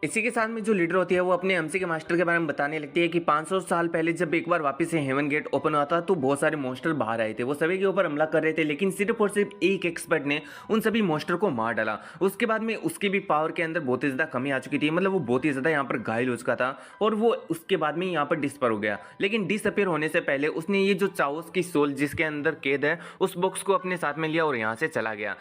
इसी के साथ में जो लीडर होती है वो अपने एमसी के मास्टर के बारे में बताने लगती है कि 500 साल पहले जब एक बार वापस से हेवन गेट ओपन हुआ था तो बहुत सारे मॉन्स्टर बाहर आए थे। वो सभी के ऊपर हमला कर रहे थे, लेकिन सिर्फ और सिर्फ एक एक्सपर्ट ने उन सभी मॉन्स्टर को मार डाला। उसके बाद में उसकी भी पावर के अंदर बहुत ही ज़्यादा कमी आ चुकी थी, मतलब वो बहुत ही ज़्यादा यहाँ पर घायल हो चुका था और वो उसके बाद में यहाँ पर डिसअपियर हो गया। लेकिन डिसअपियर होने से पहले उसने ये जो चाओस की सोल जिसके अंदर कैद है उस बॉक्स को अपने साथ में लिया और यहाँ से चला गया।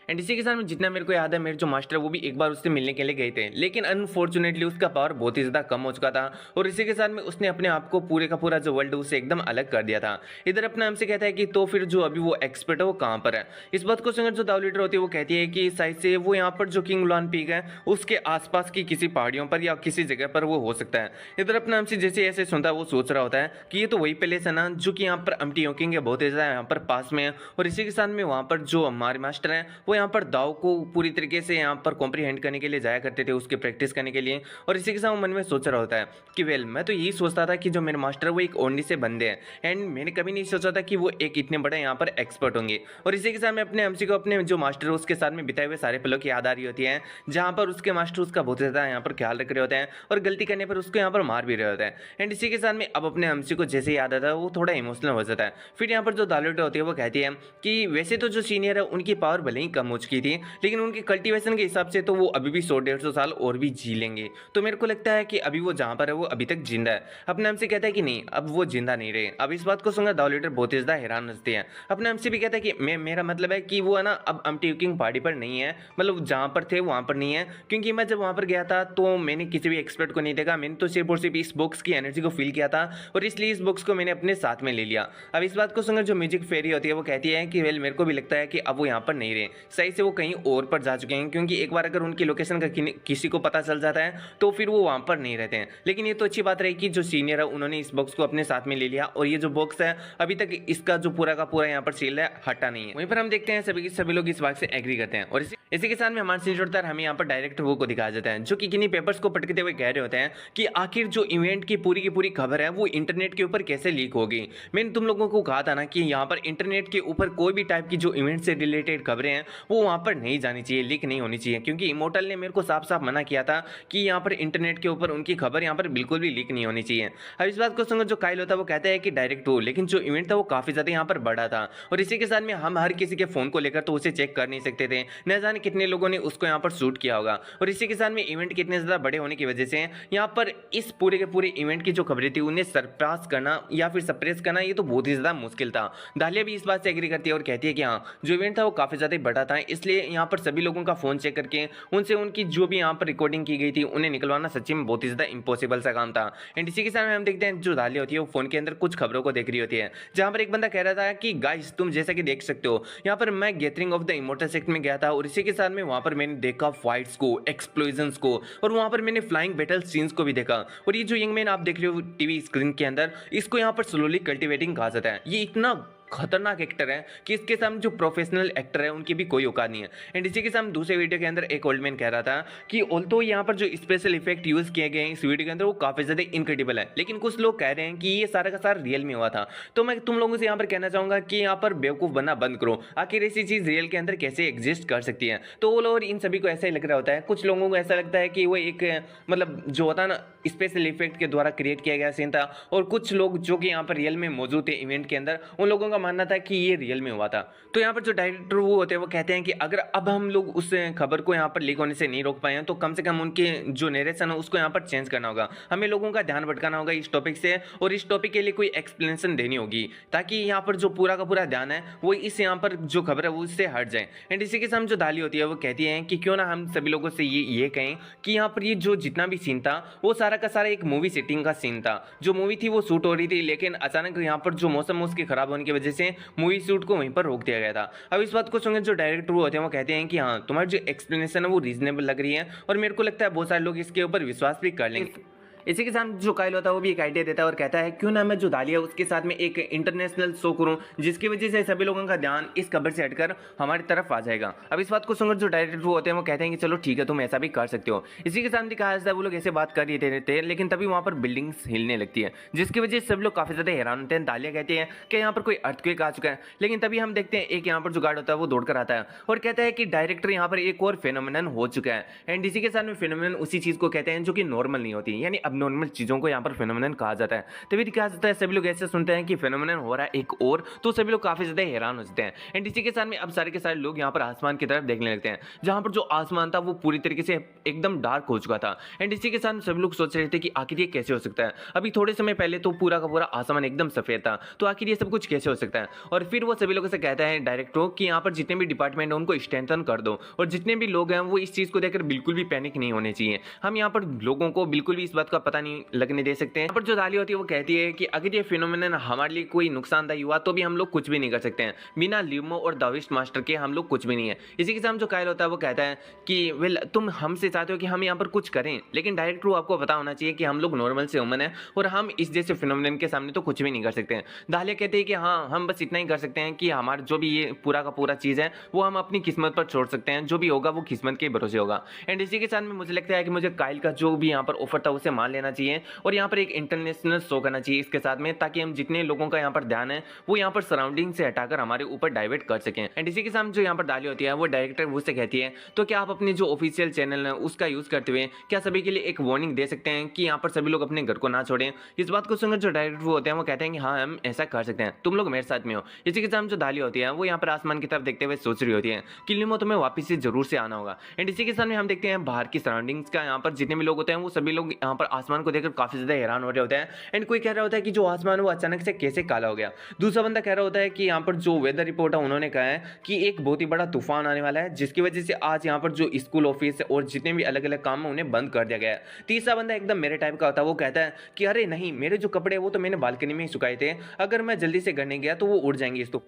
एंड इसी के साथ में जितना मेरे को याद है, मेरे जो मास्टर है वो भी एक बार उससे मिलने के लिए गए थे, लेकिन अनफॉर्चुनेटली उसका पावर बहुत ही ज़्यादा कम हो चुका था और इसी के साथ में उसने अपने आप को पूरे का पूरा जो वर्ल्ड उसे एकदम अलग कर दिया था। इधर अपना हमसे कहता है कि तो फिर जो अभी वो एक्सपर्ट है वो कहाँ पर है। इस बात को सुनकर जो दाव लीडर होती है वो कहती है कि शायद से वो यहाँ पर जो किंग लॉन पीक है उसके आसपास की किसी पहाड़ियों पर या किसी जगह पर वो हो सकता है। इधर अपना हमसे जैसे ऐसे सुनता है वो सोच रहा होता है कि ये तो वही प्लेस है ना जो कि यहाँ पर अम्टी योकिंग है, बहुत ही ज़्यादा यहाँ पर पास में है। और इसी के साथ में वहाँ पर जो हमारे मास्टर हैं वो यहाँ पर दाव को पूरी तरीके से यहाँ पर कॉम्प्रीहेंड करने के लिए जाया करते थे, उसकी प्रैक्टिस करने के लिए। और इसी के साथ मन में सोच रहा होता है कि वेल मैं तो यही सोचता था कि जो मेरे मास्टर वो एक ओनली से बंदे हैं, एंड मैंने कभी नहीं सोचा था कि वो एक इतने बड़े यहाँ पर एक्सपर्ट होंगे। और इसी के साथ में अपने एमसी को अपने जो मास्टर है उसके साथ में बिताए हुए सारे पलों की याद आ रही होती है, जहाँ पर उसके मास्टर उसका बहुत ज़्यादा यहाँ पर ख्याल रख रहे होते हैं और गलती करने पर उसको यहाँ पर मार भी रहे होते हैं। एंड इसी के साथ में अब अपने एमसी को जैसे याद आता है वो थोड़ा इमोशनल हो जाता है। फिर यहाँ पर जो दालोटे होती है वो कहती है कि वैसे तो जो सीनियर है उनकी पावर भले ही कम हो चुकी थी, लेकिन उनकी कल्टीवेशन के हिसाब से तो वो अभी भी 100-150 साल और भी जी लेंगे। तो मेरे को लगता है कि अभी वो जहाँ पर है वो अभी तक जिंदा है। अपने हमसे कहता है कि नहीं, अब वो जिंदा नहीं रहे। अब इस बात को सुनकर दाव लीडर बहुत ही ज़्यादा हैरान हंसते हैं। अपने हमसे भी कहता है कि मेरा मतलब है कि वो है ना अब अम्टी किंग पहाड़ी पर नहीं है, मतलब जहाँ पर थे वहाँ पर नहीं है, क्योंकि मैं जब वहाँ पर गया था तो मैंने किसी भी एक्सपर्ट को नहीं देखा। मैंने तो सिर्फ और सिर्फ इस बॉक्स की एनर्जी को फील किया था और इसलिए इस बॉक्स को मैंने अपने साथ में ले लिया। अब इस बात को सुनकर जो म्यूजिक फेरी होती है वो कहती है कि वेल मेरे को भी लगता है कि अब वो यहाँ पर नहीं रहे, सही से वो कहीं और पर जा चुके हैं, क्योंकि एक बार अगर उनकी लोकेशन का किसी को पता चल जाता है तो फिर वो वहाँ पर नहीं रहते हैं। लेकिन ये तो अच्छी बात रही कि जो सीनियर है उन्होंने इस बॉक्स को अपने साथ में ले लिया और ये जो बॉक्स है अभी तक इसका जो पूरा का पूरा यहाँ पर सील है हटा नहीं है। वहीं पर हम देखते हैं सभी लोग इस बात से एग्री करते हैं और इसी के साथ में हमारे सीन जोड़ता है, हमें यहाँ पर डायरेक्ट वो को दिखाया जाता है जो कि किन्हीं पेपर्स को पटकते हुए कह रहे होते हैं कि आखिर जो इवेंट की पूरी खबर है वो इंटरनेट के ऊपर कैसे लीक होगी। मैंने तुम लोगों को कहा था ना कि यहाँ पर इंटरनेट के ऊपर कोई भी टाइप की जो इवेंट से रिलेटेड खबरें हैं वो वहाँ पर नहीं जानी चाहिए, लीक नहीं होनी चाहिए, क्योंकि इमोर्टल ने मेरे को साफ साफ मना किया था कि यहाँ पर इंटरनेट के ऊपर उनकी खबर यहाँ पर बिल्कुल भी लीक नहीं होनी चाहिए। अब इस बात को सुनकर जो काइल होता है वो कहता है कि डायरेक्ट हो, लेकिन जो इवेंट था वो काफ़ी ज़्यादा यहाँ पर बड़ा था और इसी के साथ में हम हर किसी के फ़ोन को लेकर तो उसे चेक कर नहीं सकते थे, न जाने कितने लोगों ने उसको यहाँ पर शूट किया होगा। और इसी के साथ में इवेंट कितने ज़्यादा बड़े होने की वजह से यहाँ पर इस पूरे के पूरे इवेंट की जो खबरें थी उन्हें सरपास करना या फिर सप्रेस करना ये तो बहुत ही ज़्यादा मुश्किल था। दालिया भी इस बात से एग्री करती है और कहती है कि हाँ जो इवेंट था वो काफ़ी ज़्यादा बड़ा था, इसलिए यहाँ पर सभी लोगों का फ़ोन चेक करके उनसे उनकी जो भी यहाँ पर रिकॉर्डिंग की गई थी उन्हें निकलवाना सच्ची में बहुत ही ज़्यादा इंपॉसिबल सा काम था। एंड इसी के साथ में हम देखते हैं जो दालिया होती है वो फ़ोन के अंदर कुछ खबरों को देख रही होती है, जहाँ पर एक बंदा कह रहा था कि गाइस तुम जैसा कि देख सकते हो यहाँ पर मैं gathering of the immortal sect में गया था और इसी के साथ में वहाँ पर मैंने देखा फाइट्स को, एक्सप्लोजन्स को और वहाँ पर मैंने फ्लाइंग बैटल सीन्स को भी देखा। और ये जो यंग मैन आप देख रहे हो टीवी स्क्रीन के अंदर, इसको यहाँ पर स्लोली कल्टिवेटिंग कहा जाता है। ये इतना खतरनाक एक्टर है कि इसके सामने जो प्रोफेशनल एक्टर है उनकी भी कोई औकात नहीं है। एंड इसी के सामने दूसरे वीडियो के अंदर एक ओल्ड मैन कह रहा था कि ऑल्दो यहाँ पर जो स्पेशल इफेक्ट यूज किए गए हैं इस वीडियो के अंदर वो काफी ज्यादा इनक्रेडिबल है, लेकिन कुछ लोग कह रहे हैं कि ये सारा का सारा रियल में हुआ था। तो मैं तुम लोगों से यहाँ पर कहना चाहूंगा कि यहाँ पर बेवकूफ बनना बंद करो, आखिर ऐसी चीज रियल के अंदर कैसे एग्जिस्ट कर सकती है। तो वो लोग इन सभी को ऐसा ही लग रहा होता है, कुछ लोगों को ऐसा लगता है कि वो एक मतलब जो होता है ना स्पेशल इफेक्ट के द्वारा क्रिएट किया गया सीन था, और कुछ लोग जो कि यहाँ पर रियल में मौजूद थे इवेंट के अंदर उन लोगों का मानना था कि ये रियल में हुआ था। तो यहाँ पर जो डायरेक्टर वो होते हैं वो कहते हैं कि अगर अब हम लोग उस खबर को यहाँ पर लीक होने से नहीं रोक पाए हैं तो कम से कम उनके जो नरेशन है उसको यहाँ पर चेंज करना होगा, हमें लोगों का ध्यान भटकाना होगा इस टॉपिक से और इस टॉपिक के लिए कोई एक्सप्लेनेशन देनी होगी ताकि यहाँ पर जो पूरा का पूरा ध्यान है वो इस यहाँ पर जो खबर है वो इससे हट जाए। एंड इसी के साथ जो दाली होती है वो कहती है कि क्यों ना हम सभी लोगों से ये कहें कि यहाँ पर ये जो जितना भी सीन था वो सारा का सारा एक मूवी सेटिंग का सीन था। जो मूवी थी वो शूट हो रही थी, लेकिन अचानक यहाँ पर जो मौसम उसके खराब होने की वजह से मूवी शूट को वहीं पर रोक दिया गया था। अब इस बात को सुनकर जो डायरेक्टर होते हैं वो कहते हैं कि हाँ तुम्हारी जो एक्सप्लेनेशन है वो रीजनेबल लग रही है और मेरे को लगता है बहुत सारे लोग इसके ऊपर विश्वास भी कर लेंगे। इसी के साथ जो कायल होता है वो भी एक आइडिया देता है और कहता है क्यों ना मैं जो दालिया है उसके साथ में एक इंटरनेशनल शो करूं, जिसकी वजह से सभी लोगों का ध्यान इस खबर से हटकर हमारी तरफ आ जाएगा। अब इस बात को सुनकर जो डायरेक्टर वो होते हैं वो कहते हैं कि चलो ठीक है, तुम ऐसा भी कर सकते हो। इसी के साथ दिखाया जाता है वो लोग ऐसे बात कर रहे थे, लेकिन तभी वहाँ पर बिल्डिंग्स हिलने लगती है, जिसकी वजह से सभी लोग काफी ज्यादा हैरान होते हैं। दालिया कहती है कि यहाँ पर कोई अर्थक्वेक आ चुका है, लेकिन तभी हम देखते हैं एक यहाँ पर जो गार्ड होता है वो दौड़कर आता है और कहता है कि डायरेक्टर यहाँ पर एक और फेनोमेनन हो चुका है। एंड इसी के साथ में फेनोमेनन उसी चीज को कहते हैं जो कि नॉर्मल नहीं होती, यानी अब नॉर्मल चीजों को यहाँ पर फेनोमेनन कहा जाता है। तभी दिखाया जाता है सभी लोग ऐसे सुनते हैं कि फेनोमेनन हो रहा है एक और, तो सभी लोग काफी ज्यादा हैरान हो जाते हैं। एंड इसी के साथ में अब सारे के सारे लोग यहाँ पर आसमान की तरफ देखने लगते हैं, जहां पर जो आसमान था वो पूरी तरीके से एकदम डार्क हो चुका था। एंड इसी के साथ सभी लोग सोच रहे थे कि आखिर ये कैसे हो सकता है, अभी थोड़े समय पहले तो पूरा का पूरा आसमान एकदम सफेद था, तो आखिर ये सब कुछ कैसे हो सकता है। और फिर वो सभी लोगों से कहता है डायरेक्टर कि यहाँ पर जितने भी डिपार्टमेंट है उनको स्ट्रेंथन कर दो, और जितने भी लोग हैं वो इस चीज को देखकर बिल्कुल भी पैनिक नहीं होने चाहिए। हम यहाँ पर लोगों को बिल्कुल भी इस बात का पता नहीं लगने दे सकते हैं। यहाँ पर जो दाली होती है वो कहती है कि अगर ये फिनोमेनन हमारे लिए कोई नुकसानदायी हुआ तो भी हम लोग कुछ भी नहीं कर सकते हैं, बिना लिमो और दाविस्ट मास्टर के हम लोग कुछ भी नहीं है। इसी के साथ जो कायल होता है वो कहता है कि वेल तुम हमसे चाहते हो कि हम यहाँ पर कुछ करें, लेकिन डायरेक्टर आपको पता होना चाहिए कि हम लोग नॉर्मल से ह्यूमन है और हम इस जैसे फिनोमेनन के सामने तो कुछ भी नहीं कर सकते हैं। दालिया कहते हैं कि हाँ, हम बस इतना ही कर सकते हैं कि हमारा जो भी ये पूरा का पूरा चीज़ है वो हम अपनी किस्मत पर छोड़ सकते हैं, जो भी होगा वो किस्मत के भरोसे होगा। एंड इसी के साथ में मुझे लगता है कि मुझे कायल का जो भी यहाँ पर ऑफर था उसे मान लेना चाहिए और यहाँ पर एक इंटरनेशनल शो करना चाहिए इसके साथ में, ताकि हम जितने लोगों का यहाँ पर ध्यान है वो यहाँ पर सराउंडिंग से हटाकर हमारे ऊपर डाइवर्ट कर सकें। एंड इसी के साथ जो यहाँ पर दाली होती है वो डायरेक्टर वो से कहती है तो क्या आप अपने जो ऑफिशियल चैनल है उसका यूज करते हुए क्या सभी के लिए एक वार्निंग दे सकते हैं कि यहाँ पर सभी लोग अपने घर को ना छोड़ें। इस बात को सुनकर जो डायरेक्टर वो होते हैं वो कहते हैं कि हाँ, हम ऐसा कर सकते हैं, तुम लोग मेरे साथ में हो। इसी के साथ जो दाली होती है वो यहाँ पर आसमान की तरफ देखते हुए सोच रही होती है कि लिमो तुम्हें वापस से जरूर से आना होगा। एंड इसी के साथ में हम देखते हैं बाहर की सराउंडिंग्स का यहाँ पर जितने भी लोग होते हैं वो सभी लोग यहाँ पर आसमान को देखकर काफी ज्यादा हैरान हो रहे होते हैं। एंड कोई कह रहा होता है कि जो आसमान वो अचानक से कैसे काला हो गया। दूसरा बंदा कह रहा होता है कि यहाँ पर जो वेदर रिपोर्ट है उन्होंने कहा है कि एक बहुत ही बड़ा तूफान आने वाला है, जिसकी वजह से आज यहाँ पर जो स्कूल ऑफिस और जितने भी अलग अलग काम है उन्हें बंद कर दिया गया है। तीसरा बंदा एकदम मेरे टाइप का होता है, वो कहता है कि अरे नहीं, मेरे जो कपड़े वो तो मैंने बालकनी में ही सुखाए थे, अगर मैं जल्दी से घर नहीं गया तो वो उड़ जाएंगे इस तो।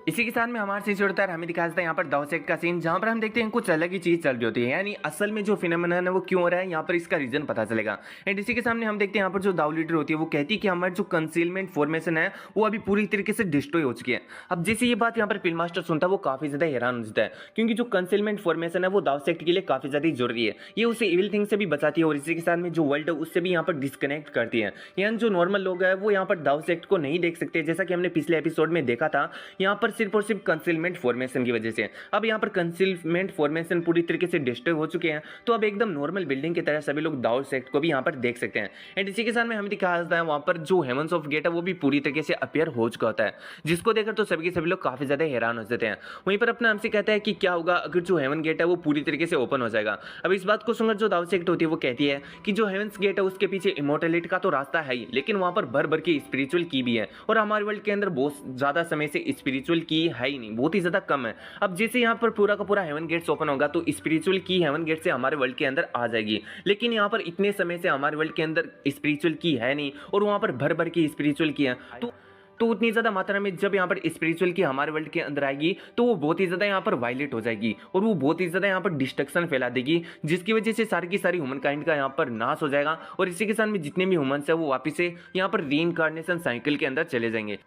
इसी के साथ में हमारे सीन जोड़ता है, हमें दिखाया जाता है यहाँ पर दाव सेक्ट का सीन, जहाँ पर हम देखते हैं कुछ अलग ही चीज चल रही होती है, यानी असल में जो फिनोमेनन है वो क्यों हो रहा है यहाँ पर इसका रीजन पता चलेगा। एंड इसी के सामने हम देखते हैं यहाँ पर जो दाव लीडर होती है वो कहती है कि हमारी जो कंसीलमेंट फॉर्मेशन है वो अभी पूरी तरीके से डिस्ट्रॉय हो चुकी है। अब जैसे ये बात यहाँ पर फिल्म मास्टर सुनता है वो काफी ज्यादा हैरान हो जाता है, क्योंकि जो कंसीलमेंट फॉर्मेशन है वो दाव सेक्ट के लिए काफी ज्यादा जरूरी है। ये उसे इविल थिंग से भी बचाती है और इसी के साथ में जो वर्ल्ड है उससे भी यहाँ पर डिस्कनेक्ट करती है। यानी जो नॉर्मल लोग है वो यहाँ पर दाव सेक्ट को नहीं देख सकते, जैसा कि हमने पिछले एपिसोड में देखा था। यहाँ पर सिर्फ और सिर्फ कंसीलमेंट फॉर्मेशन की वजह से अब यहाँ पर कंसीलमेंट फॉर्मेशन पूरी तरीके से डिस्ट्रॉय हो चुके हैं, तो अब एकदम नॉर्मल बिल्डिंग की तरह सभी लोग दाव सेक्ट को भी यहाँ पर देख सकते हैं। एंड इसी के साथ में हमें दिखाया जाता है वहाँ पर जो हेवंस ऑफ गेट है वो भी पूरी तरीके से अपीयर हो चुका होता है, जिसको देखकर तो सभी के सभी लोग काफी ज्यादा हैरान हो जाते हैं। वहीं पर अपना हमसे कहता है कि क्या होगा अगर जो हेवन गेट है वो पूरी तरीके से ओपन हो जाएगा। अब इस बात को सुनकर जो दाव सेक्ट होती है वो कहती है कि जो हेवंस गेट है उसके पीछे इमोर्टैलिटी का तो रास्ता है ही, लेकिन वहां पर भर भर के स्पिरिचुअल की भी है, और हमारे वर्ल्ड के अंदर बहुत ज्यादा समय से स्पिरिचुअल की है ही नहीं, बहुत ही ज्यादा कम है। अब जैसे यहाँ पर पूरा का पूरा हेवन गेट्स ओपन होगा तो स्पिरिचुअल की हेवन गेट से हमारे वर्ल्ड के अंदर आ जाएगी, लेकिन यहाँ पर इतने समय से हमारे वर्ल्ड के अंदर स्पिरिचुअल की है नहीं और वहां पर भर भर की स्पिरिचुअल की है, तो उतनी ज्यादा मात्रा में जब यहाँ पर स्पिरिचुअल की हमारे वर्ल्ड के अंदर आएगी तो वो बहुत ही ज्यादा यहाँ पर वायलेट हो जाएगी और वो बहुत ही ज्यादा यहाँ पर डिस्ट्रक्शन फैला देगी, जिसकी वजह से सारी की सारी ह्यूमन काइंड का यहाँ पर नाश हो जाएगा और इसी के साथ में जितने भी ह्यूमंस है वो वापिस से यहाँ पर रीइंकार्नेशन साइकिल के अंदर चले जाएंगे।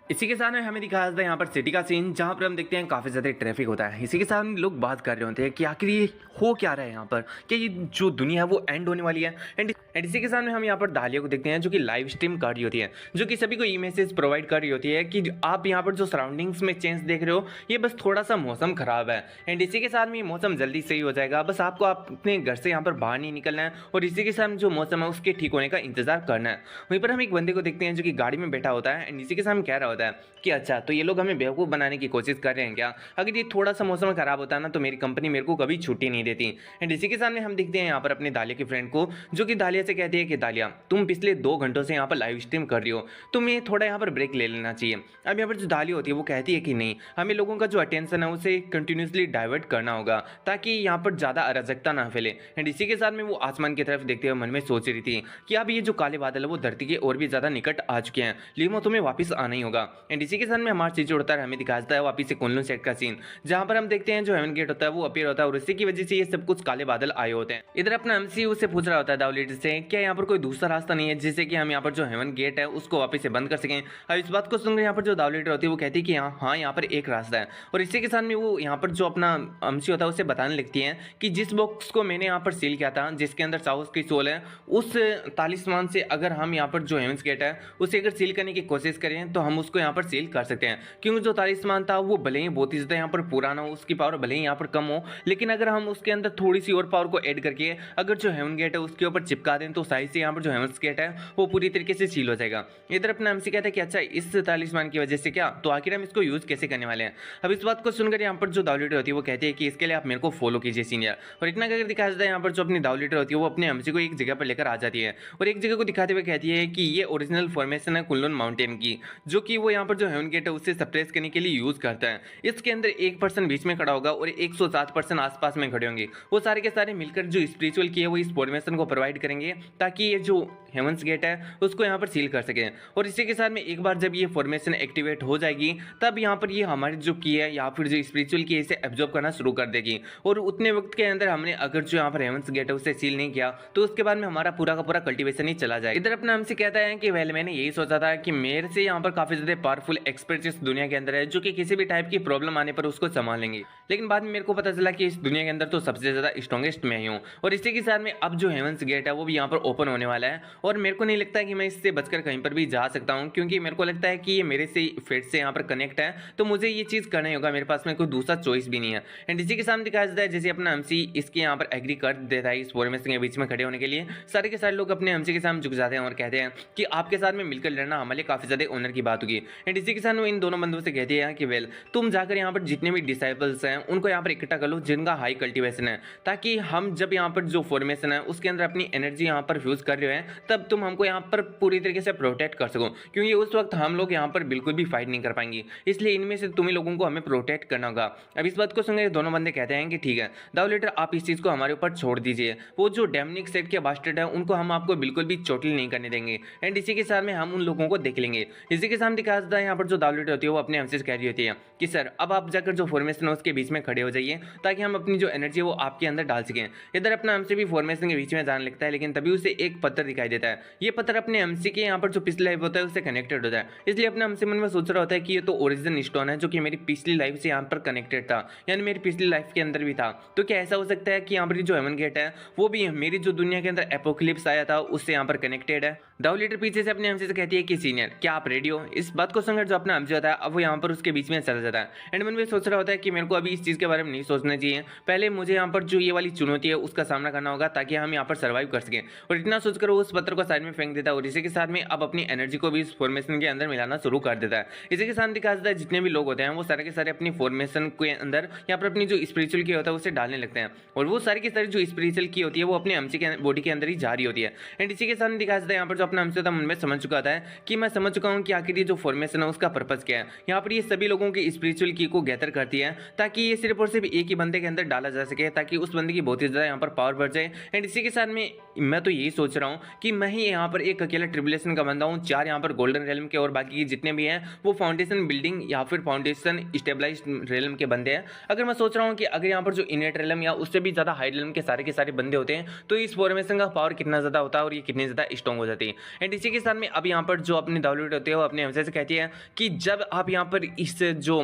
इसी के साथ में हमें दिखाया जाता है यहाँ पर सिटी का सीन, जहाँ पर हम देखते हैं काफ़ी ज़्यादा ट्रैफिक होता है। इसी के साथ लोग बात कर रहे होते हैं कि आखिर ये हो क्या रहा है यहाँ पर, कि ये जो दुनिया है वो एंड होने वाली है। एंड इसी के साथ में हम यहाँ पर दालिया को देखते हैं जो कि लाइव स्ट्रीम कर रही होती है, जो कि सभी को ई मैसेज प्रोवाइड कर रही होती है कि आप यहाँ पर जो सराउंडिंग्स में चेंज देख रहे हो ये बस थोड़ा सा मौसम खराब है, एंड इसी के साथ में ये मौसम जल्दी सही हो जाएगा, बस आपको अपने घर से यहाँ पर बाहर नहीं निकलना है और इसी के साथ जो मौसम है उसके ठीक होने का इंतजार करना है। वहीं पर हम एक बंदे को देखते हैं जो कि गाड़ी में बैठा होता है, एंड इसी के साथ कह रहा होता है कि अच्छा तो ये लोग हमें बेवकूफ़ बनाने की कोशिश कर रहे हैं क्या, अगर ये थोड़ा सा मौसम खराब होता है ना तो मेरी कंपनी मेरे को कभी छुट्टी नहीं देती। एंड इसी के सामने हम देखते हैं यहाँ पर अपने दालिया के फ्रेंड को, जो कि दालिया ऐसे कहती है कि दालिया तुम पिछले 2 घंटों से यहाँ पर लाइव स्ट्रीम कर रही हो, तुम्हें थोड़ा यहाँ पर ब्रेक ले लेना चाहिए। अब यहाँ पर जो दालिया होती है वो कहती है कि नहीं, हमें लोगों का जो अटेंशन है उसे कंटिन्यूसली डाइवर्ट करना होगा ताकि यहाँ पर ज़्यादा अराजकता ना फैले। एंड इसी के साथ में वो आसमान की तरफ देखते हुए मन में सोच रही थी कि अब ये जो काले बादल है वो धरती के और भी ज़्यादा निकट आ चुके हैं, लीमो तुम्हें वापस आना ही होगा। एंड इसी के साथ में हमारा चीज उड़ता है, हमें दिखाता है वापस से कुनलुन सेट का सीन, जहाँ पर हम देखते हैं जो हेवन गेट होता है वो अपीयर होता है और इसी की वजह से ये सब कुछ काले बादल आए होते हैं। इधर अपना एमसी उससे पूछ रहा होता है दावलीटर से क्या यहाँ पर कोई दूसरा रास्ता नहीं है जिससे कि हम यहाँ पर जो हेवन गेट है उसको वापस से बंद कर सकें। अब इस बात को सुनकर यहाँ पर जो दावलीटर होती है वो कहती है कि हाँ यहाँ पर एक रास्ता है, और इसी के साथ में वो यहाँ पर जो अपना एमसी होता है उसे बताने लगती है कि जिस बॉक्स को मैंने यहाँ पर सील किया था जिसके अंदर चाउस की सोल है, उस तालिस्मान से अगर हम यहाँ पर जो हेवंस गेट है उसे अगर सील करने की कोशिश करें तो हम उसको यहाँ पर सील कर सकते हैं, क्योंकि जो तालिस्मान था वो भले ही बहुत ही ज़्यादा यहाँ पर पुराना हो, उसकी पावर भले ही यहाँ पर कम हो, लेकिन अगर हम उसके अंदर थोड़ी सी और पावर को ऐड करके अगर जो हेवन गेट है उसके ऊपर चिपका दें तो साइज से यहाँ पर जो हेवंस गेट है वो पूरी तरीके से सील हो जाएगा। इधर अपना एमसी कहता है कि अच्छा इस तालिस्मान की वजह से क्या, तो आखिर हम इसको यूज़ कैसे करने वाले हैं। अब इस बात को सुनकर यहाँ पर जो दावलीटर होती है वो कहती है कि इसके लिए आप मेरे को फॉलो कीजिए सीनियर, और इतना करके दिखाया जाता है यहाँ पर जो अपनी दावलीटर होती है वो अपने एमसी को एक जगह पर लेकर आ जाती है और एक जगह को दिखाते हुए कहती है कि ये ओरिजिनल फॉर्मेशन है कुनलुन माउंटेन की, जो कि वो यहाँ पर जो हेवन गेट है उससे सप्रेस करने के लिए यूज करता है। इसके अंदर एक पर्सन बीच में खड़ा होगा और 107 पर्सन आसपास में खड़े होंगे, वो सारे के सारे मिलकर जो स्पिरिचुअल की है वो इस फॉर्मेशन को प्रोवाइड करेंगे ताकि ये जो हेवंस गेट है उसको यहाँ पर सील कर सकें। और इसी के साथ में एक बार जब ये फॉर्मेशन एक्टिवेट हो जाएगी तब यहाँ पर ये हमारी जो की है या फिर जो स्पिरिचुअल की है इसे एब्जॉर्ब करना शुरू कर देगी, और उतने वक्त के अंदर हमने अगर जो यहाँ पर हेवंस गेट है उसे सील नहीं किया तो उसके बाद में हमारा पूरा का पूरा कल्टीवेशन ही चला जाए। इधर अपना हमसे कहता है कि वेल मैंने यही सोचा था कि मेरे से यहाँ पर काफी ज्यादा पावरफुल एक्सपर्ट्स इस दुनिया के अंदर है जो कि किसी भी टाइप की प्रॉब्लम आने पर उसको संभालेंगे, लेकिन बाद में मेरे को पता चला कि इस दुनिया के अंदर तो सबसे ज्यादा स्ट्रॉन्गेस्ट मैं ही हूँ। और इसी के साथ में अब जो हेवंस गेट है वो भी यहाँ पर ओपन होने वाला है और मेरे को नहीं लगता है कि मैं इससे बचकर कहीं पर भी जा सकता हूँ, क्योंकि मेरे को लगता है कि ये मेरे से फेट से यहाँ पर कनेक्ट है, तो मुझे ये चीज करना ही होगा, मेरे पास में कोई दूसरा चॉइस भी नहीं है। एंड इसी के सामने दिखाया जाता है जैसे अपना एमसी इसके यहाँ पर एग्री कर देता है इस फॉर्मेशन के बीच में खड़े होने के लिए, सारे के सारे लोग अपने एमसी के सामने झुक जाते हैं और कहते हैं कि आपके साथ में मिलकर लड़ना हमारे लिए काफी ज्यादा ऑनर की बात होगी। एंड इसी के साथ इन दोनों बंदों से कहती है कि वेल तुम जाकर यहाँ पर जितने भी डिसाइपल्स हैं उनको यहाँ पर इकट्ठा कर लो जिनका हाई कल्टीवेशन है, ताकि हम जब यहाँ पर जो फॉर्मेशन है उसके अंदर अपनी एनर्जी यहाँ पर फ्यूज कर रहे हैं तब तुम हमको यहाँ पर पूरी तरीके से प्रोटेक्ट कर सको, क्योंकि उस वक्त हम लोग यहाँ पर बिल्कुल भी फाइट नहीं कर पाएंगे, इसलिए इनमें से तुम्हें लोगों को हमें प्रोटेक्ट करना होगा। अब इस बात को सुनकर दोनों बंदे कहते हैं कि ठीक है दावलीटर आप इस चीज को हमारे ऊपर छोड़ दीजिए, वो जो डेमनिक सेट के बास्टर्ड है उनको हम आपको बिल्कुल भी चोटिल नहीं करने देंगे, एंड इसी के साथ में हम उन लोगों को देख लेंगे। इसी के सामने दिखाया जाता है यहाँ पर जो दावलीटर होती है वो अपने हमसे कह रही होती है कि सर अब आप जाकर जो फॉर्मेशन है उसके बीच में खड़े हो जाइए ताकि हम अपनी जो एनर्जी है वो आपके अंदर डाल सकें। इधर अपना एमसी भी फॉर्मेशन के बीच में जाने लगता है, लेकिन तभी उसे एक पत्थर दिखाई देता है। ये पत्थर अपने एमसी के यहाँ पर जो पिछली लाइफ होता है उससे कनेक्टेड होता है, इसलिए अपने एमसी मन में सोच रहा होता है कि ये तो ओरिजिनल स्टोन है जो कि मेरी पिछली लाइफ से यहाँ पर कनेक्टेड था, यानी मेरी पिछली लाइफ के अंदर भी था। तो क्या ऐसा हो सकता है कि यहाँ पर जो हेवन गेट है वो भी मेरी जो दुनिया के अंदर एपोक्लिप्स आया था उससे यहाँ पर कनेक्टेड है। दावलीटर पीछे से अपने एमसी से कहती है कि सीनियर क्या आप रेडी हो। इस बात को सुनकर जो अपना एमसी होता है अब वो यहाँ पर उसके बीच में चला जाता है, एंड मन में सोच रहा होता है कि मेरे को अभी इस चीज़ के बारे में नहीं सोचना चाहिए, पहले मुझे यहाँ पर जो ये वाली चुनौती है उसका सामना करना होगा ताकि हम यहाँ पर सर्वाइव कर सकें। और इतना सोचकर वो उस पत्थर को साइड में फेंक देता है और इसी के साथ में अब अपनी एनर्जी को भी इस फॉर्मेशन के अंदर मिलाना शुरू कर देता है। इसी के साथ दिखाया जाता है जितने भी लोग होते हैं वो सारे के सारे अपनी फॉर्मेशन के अंदर यहाँ पर अपनी जो स्पिरिचुअल की होता है उसे डालने लगते हैं, और वो सारी की सारी जो स्पिरिचुअल की होती है वो अपने एमसी के बॉडी के अंदर ही जा रही होती है। एंड इसी के साथ दिखाया जाता है यहाँ पर जो अपना एमसी मन में समझ चुका था कि मैं समझ चुका हूँ कि आखिर ये जो फॉर्मेशन है उसका पर्पस क्या है। यहाँ पर ये सभी लोगों की स्पिरिचुअल की को गैदर करती है ताकि ये सिर्फ और सिर्फ एक ही बंदे के अंदर डाला जा सके ताकि उस बंदे की बहुत ही ज़्यादा यहाँ पर पावर बढ़ जाए। एंड इसी के साथ में मैं तो यही सोच रहा हूँ कि मैं ही यहाँ पर एक अकेला ट्रिबुलेशन का बंदा हूँ, 4 यहाँ पर गोल्डन रेलम के और बाकी के जितने भी हैं वो फाउंडेशन बिल्डिंग या फिर फाउंडेशन स्टेबलाइज्ड रेलम के बंदे हैं। अगर मैं सोच रहा हूँ कि अगर यहाँ पर जो इनेट रेलम या उससे भी ज़्यादा हाई रेलम के सारे बंदे होते हैं तो इस फॉर्मेशन का पावर कितना ज़्यादा होता है और ये कितनी ज़्यादा स्ट्रॉन्ग हो जाती है। एंड इसी के साथ में अब यहाँ पर जो अपनी दावलीटर होती है वो अपने हमसे से कहती है कि जब आप यहाँ पर इस जो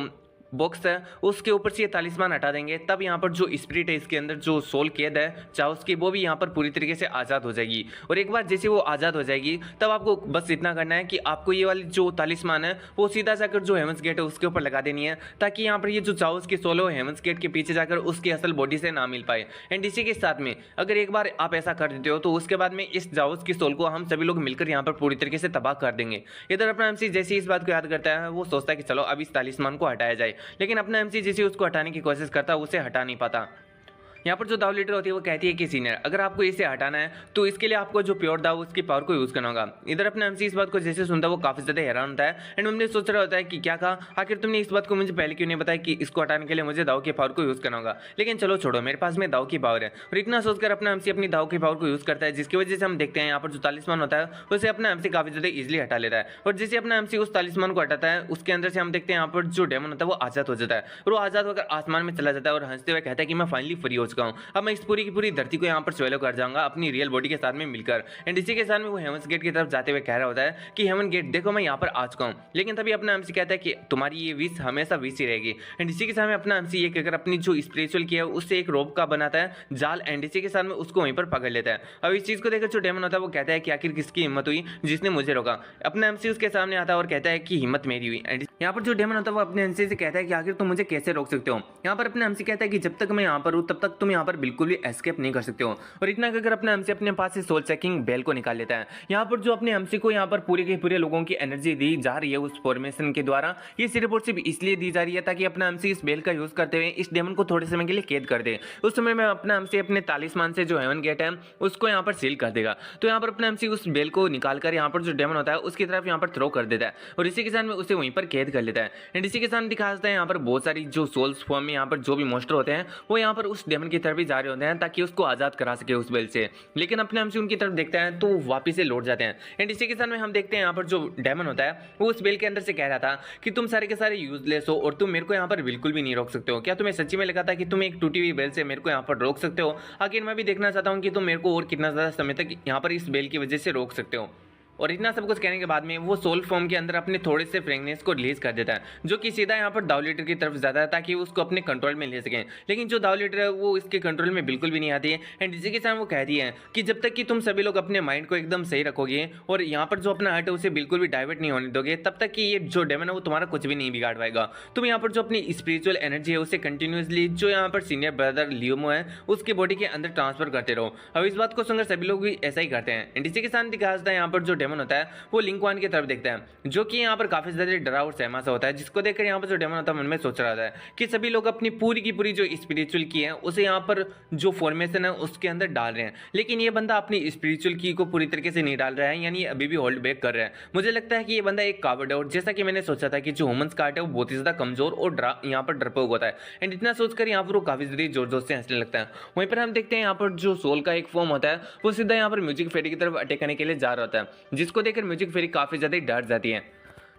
बॉक्स है उसके ऊपर से ये तालिस्मान हटा देंगे तब यहाँ पर जो स्पिरिट है इसके अंदर जो सोल कैद है चाउस की वो भी यहाँ पर पूरी तरीके से आज़ाद हो जाएगी। और एक बार जैसे वो आज़ाद हो जाएगी तब आपको बस इतना करना है कि आपको ये वाली जो तालिस्मान है वो सीधा जाकर जो हेवंस गेट है उसके ऊपर लगा देनी है ताकि यहाँ पर ये जो चाउस की सोल है हेवंस गेट के पीछे जाकर उसकी असल बॉडी से ना मिल पाए। एंड इसी के साथ में अगर एक बार आप ऐसा कर देते हो तो उसके बाद में इस चाउस की सोल को हम सभी लोग मिलकर यहाँ पर पूरी तरीके से तबाह कर देंगे। इधर अपना एमसी जैसे इस बात को याद करता है वो सोचता है कि चलो अब इस तालिस्मान को हटाया जाए, लेकिन अपना एमसी जैसे उसको हटाने की कोशिश करता है उसे हटा नहीं पाता। यहाँ पर जो दाव लीडर होती है वो कहती है कि सीनियर, अगर आपको इसे हटाना है तो इसके लिए आपको जो प्योर दाव उसकी पावर को यूज करना होगा। इधर अपने एमसी इस बात को जैसे सुनता है वो काफी ज्यादा हैरान होता है एंड हमने सोच रहा होता है कि क्या कहा, आखिर तुमने इस बात को मुझे पहले क्यों नहीं बताया कि इसको हटाने के लिए मुझे दाव की पावर को यूज करना होगा। लेकिन चलो छोड़ो, मेरे पास में दाव की पावर है। और इतना सोचकर अपना एमसी अपनी दाव की पावर को यूज करता है, जिसकी वजह से हम देखते हैं यहाँ पर जो तालिस्मान होता है उसे अपना एमसी काफी ज्यादा इजिली हटा लेता है। और जैसे अपना एमसी उस तालिस्मान को हटाता है उसके अंदर से हम देखते हैं यहाँ पर जो डेमन होता है वो आजाद हो जाता है और वो आजाद होकर आसमान में चला जाता है और हंसते हुए कहता है कि मैं फाइनली फ्री हो चुका हूँ, अब मैं इस पूरी की पूरी धरती को यहाँ पर स्वेलो कर जाऊंगा अपनी रियल बॉडी के साथ में मिलकर। एंड इसी के साथ में वो हेवंस गेट की तरफ जाते हुए कह रहा होता है कि हेवन गेट देखो मैं यहाँ पर आ चुका हूँ। लेकिन तभी अपना एमसी कहता है कि तुम्हारी ये विश हमेशा विश ही रहेगी। एंड इसी के साथ में अपना एमसी ये कहकर अपनी जो स्पिरिचुअल की है उससे एक रोप का बनाता है जाल एंड इसी के साथ में उसको वहीं पर पकड़ लेता है। अब इस चीज को देखकर जो डेमन होता है वो कहता है कि आखिर किसकी हिम्मत हुई जिसने मुझे रोका। अपना एमसी उसके सामने आता है और कहता है कि हिम्मत मेरी हुई। एंड यहाँ पर जो डेमन होता है वो अपने एमसी से कहता है कि आखिर तुम मुझे कैसे रोक सकते हो। यहाँ पर अपना एमसी कहता है कि जब तक मैं यहाँ पर हूँ तब तक तुम यहाँ पर बिल्कुल भी एस्केप नहीं कर सकते हो। और इतना कहकर अपना एमसी अपने पास से सोल चेकिंग बेल को निकाल लेता है। यहाँ पर जो अपने एमसी को यहाँ पर पूरे के पूरे लोगों की एनर्जी दी जा रही है उस फॉर्मेशन के द्वारा, ये सिर्फ और सिर्फ इसलिए दी जा रही है ताकि अपना एमसी इस बेल का यूज करते हुए इस डेमन को थोड़े समय के लिए कैद कर दे। उस समय में अपना एमसी अपने तालिस्मान से जो हेवन गेट है उसको यहाँ पर सील कर देगा। तो यहाँ पर अपना एमसी उस बेल को निकालकर यहाँ पर जो डेमन होता है उसकी तरफ यहाँ पर थ्रो कर देता है और इसी के साथ में उसे वहीं पर कैद कर लेता है। एंड इसी के साथ दिखा जाता है यहाँ पर बहुत सारी जो सोल्स फॉर्म में यहाँ पर जो भी मोस्टर होते हैं वो यहाँ पर उस डेमन की तरफ ही जा रहे होते हैं ताकि उसको आजाद करा सके उस बेल से। लेकिन अपने एमसी उनकी तरफ देखता है तो वापिस से लौट जाते हैं। एंड इसी के साथ में हम देखते हैं यहाँ पर जो डेमन होता है वो उस बेल के अंदर से कह रहा था कि तुम सारे के सारे यूजलेस हो और तुम मेरे को यहाँ पर बिल्कुल भी नहीं रोक सकते हो। क्या तुम्हें सच्ची में लगा था कि तुम एक टूटी हुई बेल से मेरे को यहाँ पर रोक सकते हो? आखिर मैं भी देखना चाहता हूँ कि तुम मेरे को और कितना ज्यादा समय तक यहाँ पर इस बेल की वजह से रोक सकते हो। और इतना सब कुछ कहने के बाद में वो सोल फॉर्म के अंदर अपने थोड़े से फ्रेगनेंस को रिलीज कर देता है जो कि सीधा यहाँ पर दाव लीडर की तरफ जाता है ताकि वो उसको अपने कंट्रोल में ले सकें। लेकिन जो दाव लीडर है वो इसके कंट्रोल में बिल्कुल भी नहीं आती है। एंड इसी के साथ वो कहती है कि जब तक कि तुम सभी लोग अपने माइंड को एकदम सही रखोगे और यहाँ पर जो अपना हर्ट है उसे बिल्कुल भी डाइवर्ट नहीं होने दोगे तब तक कि ये जो डेमन है वो तुम्हारा कुछ भी नहीं बिगाड़ पाएगा। तुम यहाँ पर जो अपनी स्पिरिचुअल एनर्जी है उसे कंटिन्यूसली जो यहाँ पर सीनियर ब्रदर लियोमो है उसकी बॉडी के अंदर ट्रांसफर करते रहो। अब इस बात को सुनकर सभी लोग भी ऐसा ही करते हैं। एंड इसी के साथ दिखा जाता है यहाँ पर जो डेमन होता है वो लिंक्वान की तरफ देखता है जो कि यहाँ पर काफी ज्यादा डरा और सहमा सा होता है, जिसको देखकर यहाँ पर जो डेमन होता है मन में सोच रहा था कि सभी लोग अपनी पूरी की पूरी जो स्पिरिचुअल की है उसे यहाँ पर जो फॉर्मेशन है उसके अंदर डाल रहे हैं, लेकिन ये बंदा अपनी स्पिरिचुअल की को पूरी तरीके से नहीं डाल रहा है, यानी अभी भी होल्ड बैक कर रहा है। मुझे लगता है कि ये बंदा एक कावर्ड है और जैसा कि मैंने सोचा था कि जो ह्यूमंस कार्ट है वो बहुत ही ज्यादा कमजोर और यहाँ पर डरपोक होता है। एंड इतना सोचकर यहाँ पर वो काफी ज्यादा जोर जोर से हंसने लगता है। वहीं पर हम देखते हैं यहाँ पर जो सोल का एक फॉर्म होता है वो सीधा यहाँ पर म्यूजिक फेरी की तरफ अटैक करने के लिए जा रहा होता है, जिसको देखकर म्यूजिक फेरी काफी ज्यादा डर जाती है।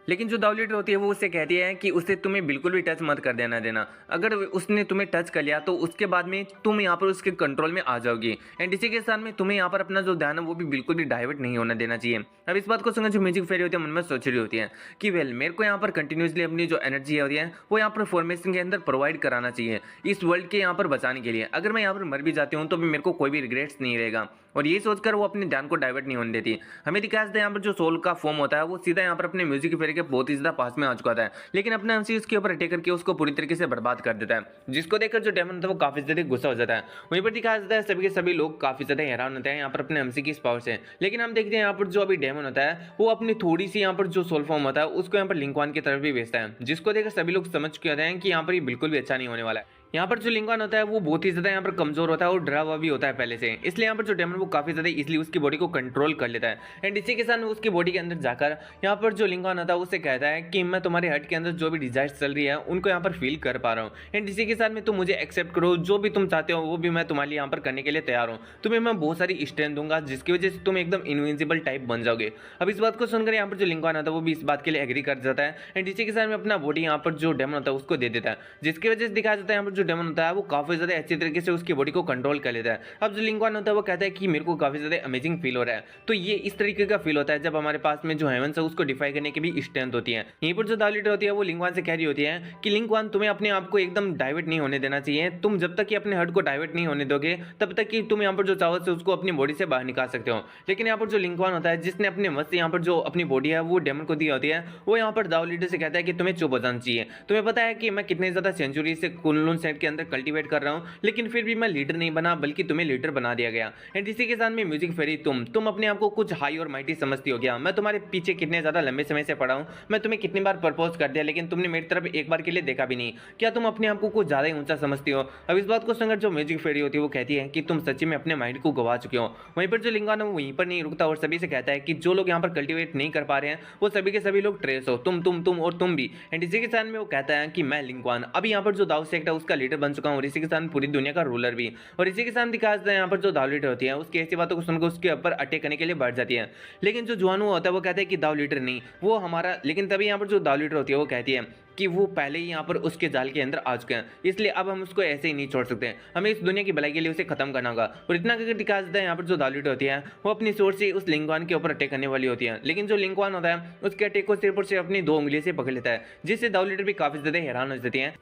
लेकिन जो दाव लीडर होती है वो उससे कहती है कि उसे तुम्हें बिल्कुल भी टच मत कर देना, अगर उसने तुम्हें टच कर लिया तो उसके बाद में तुम यहाँ पर उसके कंट्रोल में आ जाओगी। एंड इसी के साथ में तुम्हें यहाँ पर अपना जो ध्यान है वो भी बिल्कुल भी डाइवर्ट नहीं होना देना चाहिए। अब इस बात को सुनकर जो म्यूजिक फेरी होती है मन में सोच रही होती है कि वेल मेरे को यहाँ पर कंटिन्यूसली अपनी जो एनर्जी होती है वो यहाँ पर फॉर्मेशन के अंदर प्रोवाइड कराना चाहिए इस वर्ल्ड के यहाँ पर बचाने के लिए। अगर मैं यहाँ पर मर भी जाती हूँ तो भी मेरे को कोई भी रिग्रेट्स नहीं रहेगा। और ये सोचकर वो अपने ध्यान को डाइवर्ट नहीं होने देती। हमें दिखाया जाता है यहाँ पर जो सोल का फॉर्म होता है वो सीधा यहाँ पर अपने म्यूजिक फेरी के बहुत ही ज्यादा पास में आ चुका था, लेकिन अपने एमसी उसके ऊपर अटैक करके उसको पूरी तरीके से बर्बाद कर देता है, जिसको देखकर जो डेमन होता है वो काफी ज्यादा गुस्सा हो जाता है। वहीं पर दिखाया जाता है सभी के सभी लोग काफी ज्यादा हैरान होते हैं यहाँ पर अपने एमसी की इस पावर से। लेकिन हम देखते हैं यहाँ पर जो अभी डेमन होता है वो अपनी थोड़ी सी यहाँ पर जो सोल फॉर्म होता है उसको यहाँ पर लिंक्वान की तरफ भी भेजता है, जिसको देखकर सभी लोग समझ चुके होते हैं कि यहाँ पर ये बिल्कुल भी अच्छा नहीं होने वाला है। यहाँ पर जो लिंक्वान होता है वो बहुत ही ज्यादा यहाँ पर कमजोर होता है और डरा हुआ भी होता है पहले से, इसलिए यहाँ पर जो डेमन वो काफी ज्यादा इसलिए उसकी बॉडी को कंट्रोल कर लेता है। एंड इसी के साथ उसकी बॉडी के अंदर जाकर यहाँ पर जो लिंक्वान होता है उससे कहता है कि मैं तुम्हारे हर्ट के अंदर जो भी डिजायर्स चल रही है उनको यहाँ पर फील कर पा रहा हूँ। एंड इसी के साथ में तुम मुझे एक्सेप्ट करो, जो भी तुम चाहते हो वो भी मैं तुम्हारे लिए यहाँ पर करने के लिए तैयार हूँ। तुम्हें मैं बहुत सारी स्ट्रेंथ दूंगा जिसकी वजह से तुम एकदम इनविंसिबल टाइप बन जाओगे। अब इस बात को सुनकर यहाँ पर जो लिंक्वान होता है वो भी इस बात के लिए एग्री कर जाता है। एंड इसी के साथ में अपना बॉडी यहाँ पर जो डेमन होता है उसको दे देता है, जिसकी वजह से दिखाया जाता है यहाँ पर जो डेमन होता है वो काफी ज्यादा अच्छी तरीके से उसकी बॉडी को कंट्रोल कर लेता है। अब जो लिंक्वान होता है वो कहता है कि मेरे को काफी ज्यादा अमेजिंग फील हो रहा है। तो ये इस तरीके का फील होता है जब हमारे पास में जो हेवंस है उसको डिफाई करने की भी स्ट्रेंथ होती है। यहीं पर जो दाव लीडर होती है वो लिंक्वान से कह रही होती है कि लिंक्वान तुम्हें अपने आप को एकदम डाइवर्ट नहीं होने देना चाहिए। तुम जब तक कि अपने हर्ट को डाइवर्ट नहीं होने दोगे तब तक कि तुम यहाँ पर जो चाहो से उसको अपनी बॉडी से बाहर निकाल सकते हो। लेकिन यहाँ पर जो लिंक्वान होता है जिसने अपने वश से यहाँ पर जो अपनी बॉडी है वो डेमन को दी होती है, वो यहाँ पर दाव लीडर से कहता है कि तुम्हें चुप हो जाना चाहिए। तुम्हें पता है कि मैं कितने ज्यादा सेंचुरी से कुनलुन नेट के अंदर कल्टीवेट कर रहा हूँ, लेकिन फिर भी मैं लीडर नहीं बना, बल्कि तुम्हें लीडर बना दिया गया। एंड इसी के साथ में म्यूजिक फेरी तुम अपने आप को कुछ हाई और माइटी समझती हो गया। मैं तुम्हारे पीछे कितने ज्यादा लंबे समय से पड़ा हूँ, मैं तुम्हें कितनी बार प्रपोज कर दिया, लेकिन तुमने मेरी तरफ एक बार के लिए देखा भी नहीं। क्या तुम अपने आप को कुछ ज्यादा ही ऊंचा समझती हो? अब इस बात को सुनकर जो म्यूजिक फेरी होती है वो कहती है कि तुम सच्ची में अपने माइंड को गवा चुके हो। वहीं पर जो लिंगान है वो वहीं पर नहीं रुकता और सभी से कहता है कि जो लोग यहाँ पर कल्टीवेट नहीं कर पा रहे हैं वो सभी के सभी लोग ट्रेस हो, तुम और तुम भी। एंड इसी के साथ में वो कहता है कि मैं लिंगवान अभी यहाँ पर जो दाऊ सेक्ट है उसका लीडर बन चुका हूँ और इसी के साथ पूरी दुनिया का रूलर भी। और इसी के साथ दिखाया जाता है यहाँ पर जो दाऊ लीडर होती है उसकी ऐसी बातों को सुनकर उसके ऊपर अटैक करने के लिए बढ़ जाती है। लेकिन जो जुआनू होता है वो कहता है कि दाऊ लीडर नहीं, वो हमारा। लेकिन तभी यहाँ पर जो दाऊ लीडर होती है वो कहती है कि वो पहले ही यहाँ पर उसके जाल के अंदर आ चुके हैं, इसलिए अब हम उसको ऐसे ही नहीं छोड़ सकते, हमें इस दुनिया की भलाई के लिए उसे खत्म करना होगा। और इतना करके दिखाया जाता है यहाँ पर जो दाऊ लीडर होती है वो अपनी सोच से उस लिंगवान के ऊपर अटैक करने वाली होती है। लेकिन जो लिंगवान होता है उसके अटैक को सिर्फ और सिर्फ अपनी 2 उंगली से पकड़ लेता है, जिससे दाऊ लीडर भी काफी ज्यादा हैरान हो जाती है।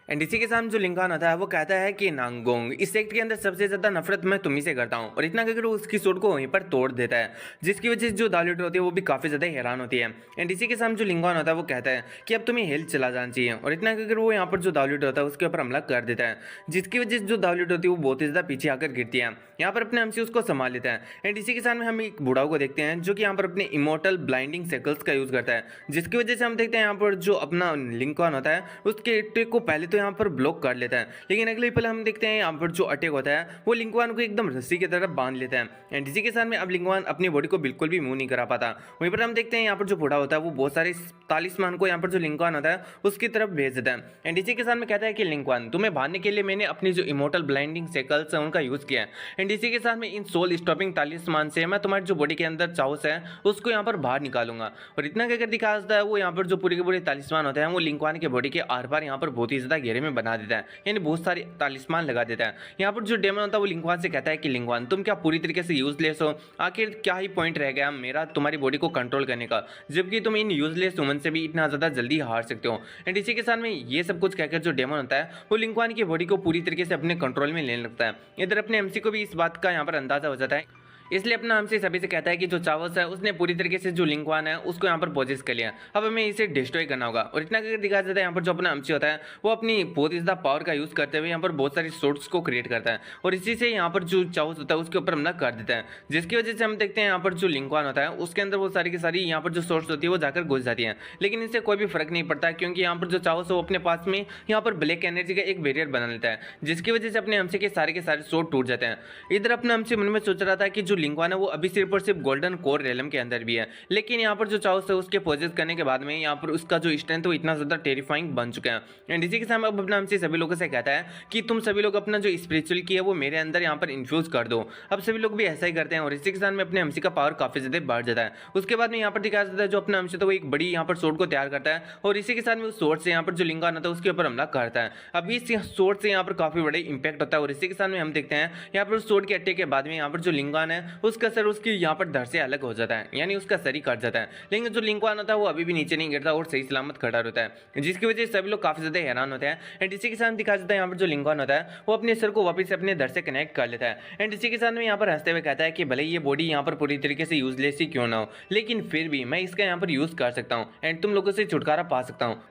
एंड इसी के साथ जो लिंगान आता है वो कहता है कि नांगोंग, इस सेक्ट के अंदर सबसे ज्यादा नफरत मैं तुम्ही से करता हूँ। और इतना कहकर वो उसकी सूट को वहीं पर तोड़ देता है, जिसकी वजह से जो दाऊ लीडर होती है वो भी काफी ज्यादा हैरान होती है। एंड इसी के साथ जो लिंगान होता है वो कहता है कि अब तुम्हें हेल्थ चला जाना चाहिए। और इतना कहकर वो यहाँ पर जो दाऊ लीडर होता है उसके ऊपर हमला कर देता है, जिसकी वजह से जो दाऊ लीडर होती है वो बहुत ही ज्यादा पीछे आकर गिरती है। यहाँ पर अपने हमसे उसको संभाल लेता है। एंड इसी के साथ में हम एक बुढ़ाऊ को देखते हैं जो कि यहाँ पर अपने इमोर्टल ब्लाइंडिंग सर्कल्स का यूज करता है, जिसकी वजह से हम देखते हैं यहाँ पर जो अपना लिंकॉन होता है उसके अटैक को पहले तो यहाँ पर ब्लॉक कर लेता है, लेकिन अगले पल हम देखते हैं यहाँ पर जो अटैक होता है वो लिंकवान को एकदम रस्सी की तरफ बांध लेता है। एंड इसी के साथ में अब लिंकवान अपनी बॉडी को बिल्कुल भी मूव नहीं करा पाता। वहीं पर हम देखते हैं यहाँ पर जो बूढ़ा होता है वो बहुत सारे तालिस्मान को यहाँ पर जो लिंकवान होता है उसकी तरफ भेज देता है। एंड इसी के साथ में कहता है कि लिंकवान तुम्हें भागने के लिए मैंने अपनी जो इमोर्टल ब्लाइंडिंग सर्कल्स है उनका यूज किया है। एंड इसी के साथ में इन सोल स्टॉपिंग तालिस्मान से मैं तुम्हारी जो बॉडी के अंदर चाउस है उसको यहाँ पर बाहर निकालूंगा। और इतना कहकर दिखा देता है वो यहाँ पर जो पूरे के पूरे तालिस्मान होते हैं वो लिंकवान के बॉडी के आर पार यहाँ पर बहुत ही ज्यादा घेरे में बना देता है, यानी बहुत सारे तालिस्मान लगा देता है। यहाँ पर जो डेमन होता है वो लिंकवान से कहता है कि लिंकवान तुम क्या पूरी तरीके से यूजलेस हो, आखिर क्या ही पॉइंट रह गया मेरा तुम्हारी बॉडी को कंट्रोल करने का, जबकि तुम इन यूजलेस ह्यूमन से भी इतना ज्यादा जल्दी हार सकते हो। एंड इसी के साथ में ये सब कुछ कहकर जो डेमन होता है वो लिंकवान की बॉडी को पूरी तरीके से अपने कंट्रोल में लेने लगता है। इधर अपने एमसी को भी इस बात का यहाँ पर अंदाजा हो जाता है, इसलिए अपना हमसे सभी से कहता है कि जो चावस है उसने पूरी तरीके से जो लिंकवान है उसको यहाँ पर पोजेस कर लिया, अब हमें इसे डिस्ट्रॉय करना होगा। और इतना करके दिखाया जाता है यहाँ पर जो अपना हमसी होता है वो अपनी बहुत ही ज्यादा पावर का यूज करते हुए यहाँ पर बहुत सारी सोर्ट्स को क्रिएट करता है और इसी से यहाँ पर जो चावस होता है उसके ऊपर हमला कर देता है, जिसकी वजह से हम देखते हैं यहाँ पर जो लिंकवान होता है उसके अंदर वो सारी की सारी यहाँ पर जो सोर्स होती है वो जाकर घुस जाती है। लेकिन इससे कोई भी फर्क नहीं पड़ता, क्योंकि यहाँ पर जो चावस है वो अपने पास में यहाँ पर ब्लैक एनर्जी का एक बैरियर बना लेता है, जिसकी वजह से अपने हमसे के सारे सोर्ट टूट जाते हैं। इधर अपने हमसे मन में सोच रहा था कि जो लिंकवान है वो अभी सिर्फ और सिर्फ गोल्डन कोर रेलम के अंदर भी है, लेकिन यहाँ पर जो चाउस है उसके पोजेस करने के बाद में यहाँ पर उसका जो स्ट्रेंथ वो इतना ज्यादा टेरिफाइंग बन चुका है। एंड इसी के साथ अब अपना हमसे सभी लोगों से कहता है कि तुम सभी लोग अपना जो स्पिरिचुअल की है वो मेरे अंदर यहाँ पर इन्फ्यूज कर दो। अब सभी लोग भी ऐसा ही करते हैं और इसी के साथ में अपने हमसी का पावर काफी ज्यादा बढ़ जाता है। उसके बाद में यहाँ पर दिखाया जाता है जो अपना हमसी तो वो एक बड़ी यहाँ पर सोर्ड को तैयार करता है और इसी के साथ में उस सोर्ड से यहाँ पर जो लिंकवान होता है उसके ऊपर हमला करता है। अभी इस सोर्ड से यहाँ पर काफी बड़े इंपैक्ट होता है और इसी के साथ में हम देखते हैं यहाँ पर सोर्ड के अटैक के बाद में यहाँ पर जो लिंकवान है उसका सर उसकी यहाँ पर धड़ से अलग हो जाता है, यानी उसका सर ही कट जाता है। लेकिन जो लिंकवान होता है वो अभी भी नीचे नहीं गिरता और सही सलामत खड़ा रहता है, जिसकी वजह से सभी लोग काफी ज्यादा हैरान होते हैं। एंड इसी के साथ दिखा जाता है यहाँ पर जो लिंकवान होता है वो अपने सर को वापस अपने धड़ से कनेक्ट कर लेता है। एंड इसी के साथ में यहाँ पर हंसते हुए कहता है कि भले ये बॉडी यहाँ पर पूरी तरीके से यूजलेस ही क्यों ना हो, लेकिन फिर भी मैं इसका यहाँ पर यूज कर सकता हूँ एंड तुम लोगों से छुटकारा पा सकता हूँ।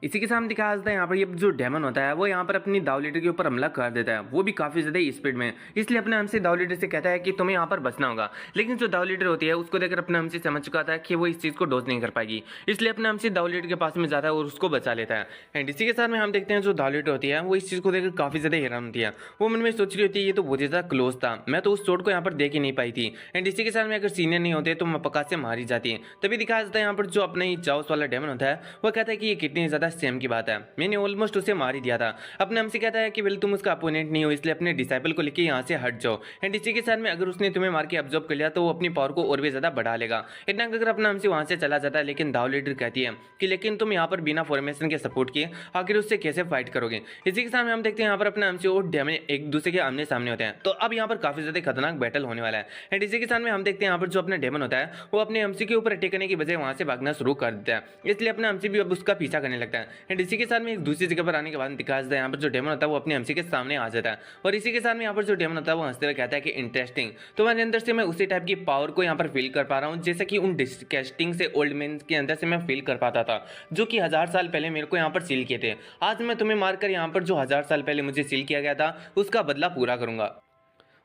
इसी के सामने दिखाया जाता है यहाँ पर ये जो डेमन होता है वो यहाँ पर अपनी दाऊ लीडर के ऊपर हमला कर देता है, वो भी काफी ज्यादा स्पीड में। इसलिए अपने हमसे दाऊ लीडर से कहता है कि तुम्हें यहाँ पर बचना होगा। लेकिन जो दाऊ लीडर होती है उसको देखकर अपने हमसे समझ चुका था कि वो इस चीज को डोज नहीं कर पाएगी, इसलिए अपने हमसे दाऊ लीडर के पास में जाता है और उसको बचा लेता है। एंड इसी के साथ में हम देखते हैं जो दाऊ लीडर होती है वो इस चीज को देखकर काफी ज्यादा हैरान होती है। वो मन में सोच रही होती है ये तो बहुत ज्यादा क्लोज था, मैं तो उस चोट को यहाँ पर देख ही नहीं पाई थी। एंड इसी के साथ में अगर सीनियर नहीं होते तो मैं पक्का से मारी जाती है। तभी दिखाया जाता है यहाँ पर जो अपने चाउस वाला डेमन होता है वो कहता है कि ये कितनी ज्यादा सेम की बात है, मैंने ऑलमोस्ट उसे मार ही दिया था। अपने हमसे कहता है कि बिल तुम उसका अपोनेंट नहीं हो, इसलिए अपने डिसाइपल को लेकर यहाँ से हट जाओ। एंड इसी के साथ में अगर उसने तुम्हें मार के ऑब्जर्व कर लिया तो वो अपनी पावर को और भी ज्यादा बढ़ा लेगा। इतना अगर अपना हमसे वहां से चला जाता है, लेकिन दाऊ लीडर कहती है कि लेकिन तुम यहाँ पर बिना फॉर्मेशन के सपोर्ट किए आखिर उससे कैसे फाइट करोगे। इसी के साथ में हम देखते हैं यहाँ पर अपना हमसे और डेमन एक दूसरे के आमने सामने होते हैं, तो अब यहाँ पर काफी ज्यादा खतरनाक बैटल होने वाला है। एंड इसी के साथ में हम देखते हैं यहाँ पर जो अपना डेमन होता है वो अपने हमसी के ऊपर अटैक करने की बजाय वहां से भागना शुरू कर देता है, इसलिए अपना हमसी भी अब उसका पीछा करने लगता लगता है। एंड इसी के साथ में एक दूसरी जगह पर आने के बाद दिखाया जाता है यहाँ पर जो डेमन होता है वो अपने एमसी के सामने आ जाता है और इसी के साथ में यहाँ पर जो डेमन होता है वो हंसते हुए कहता है कि इंटरेस्टिंग, तुम्हारे अंदर से मैं उसी टाइप की पावर को यहाँ पर फील कर पा रहा हूँ जैसे कि उन डिस्कस्टिंग से ओल्ड मैन के अंदर से मैं फील कर पाता था जो कि 1000 साल पहले मेरे को यहाँ पर सील किए थे। आज मैं तुम्हें मारकर यहाँ पर जो 1000 साल पहले मुझे सील किया गया था उसका बदला पूरा करूंगा।